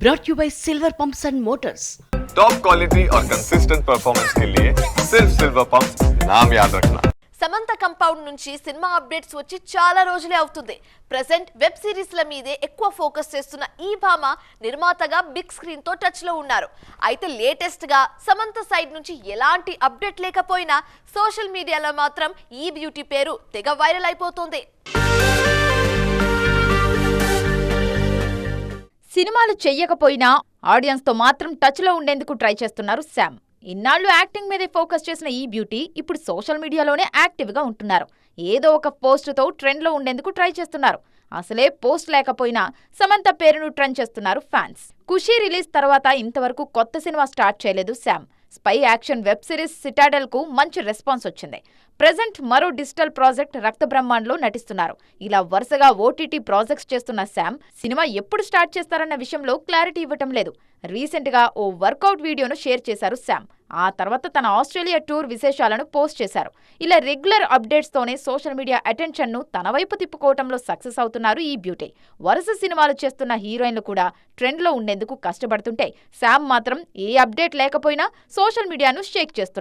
brought you by Silver Pumps and Motors. Top quality और consistent performance के लिए सिर्फ सिल्वर पंप्स नाम याद रखना. సమంత కంపౌండ్ నుంచి సినిమా అప్డేట్స్ వచ్చి చాలా రోజులే అవుతుంది. ప్రెజెంట్ వెబ్ సిరీస్ల మీదే ఎక్కువ ఫోకస్ చేస్తున్న ఈ భామ నిర్మాతగా బిగ్ స్క్రీన్ తో టచ్ లో ఉన్నారు. అయితే లేటెస్ట్ గా సమంత సైడ్ నుంచి ఎలాంటి అప్డేట్ లేకపోయినా సోషల్ మీడియాలో మాత్రం ఈ బ్యూటీ పేరు తెగ వైరల్ అయిపోతుంది. సినిమాలు చెయ్యకపోయినా ఆడియన్స్ తో మాత్రం టచ్ లో ఉండేందుకు ట్రై చేస్తున్నారు శామ్. ఇన్నాళ్లు యాక్టింగ్ మీదే ఫోకస్ చేసిన ఈ బ్యూటీ ఇప్పుడు సోషల్ మీడియాలోనే యాక్టివ్ గా ఉంటున్నారు. ఏదో ఒక పోస్ట్ తో ట్రెండ్ లో ఉండేందుకు ట్రై చేస్తున్నారు. అసలే పోస్ట్ లేకపోయినా సమంత పేరును ట్రెండ్ చేస్తున్నారు ఫ్యాన్స్. ఖుషీ రిలీజ్ తర్వాత ఇంతవరకు కొత్త సినిమా స్టార్ట్ చేయలేదు Sam. Spy action web series Citadel కు మంచి రెస్పాన్స్ వచ్చింది. ప్రెజెంట్ మరో డిజిటల్ ప్రాజెక్ట్ రక్త బ్రహ్మాండ్లో నటిస్తున్నారు. ఇలా వరుసగా ఓటీటీ ప్రాజెక్ట్స్ చేస్తున్న శామ్ సినిమా ఎప్పుడు స్టార్ట్ చేస్తారన్న విషయంలో క్లారిటీ ఇవ్వటం లేదు. రీసెంట్ గా ఓ వర్కౌట్ వీడియోను షేర్ చేశారు శామ్. ఆ తర్వాత తన ఆస్ట్రేలియా టూర్ విశేషాలను పోస్ట్ చేశారు. ఇలా రెగ్యులర్ అప్డేట్స్ తోనే సోషల్ మీడియా అటెన్షన్ ను తన వైపు తిప్పుకోవటంలో సక్సెస్ అవుతున్నారు ఈ బ్యూటీ. వరుస సినిమాలు చేస్తున్న హీరోయిన్లు కూడా ట్రెండ్ లో ఉండేందుకు కష్టపడుతుంటే శామ్ మాత్రం ఏ అప్డేట్ లేకపోయినా సోషల్ మీడియాను షేక్ చేస్తున్నారు.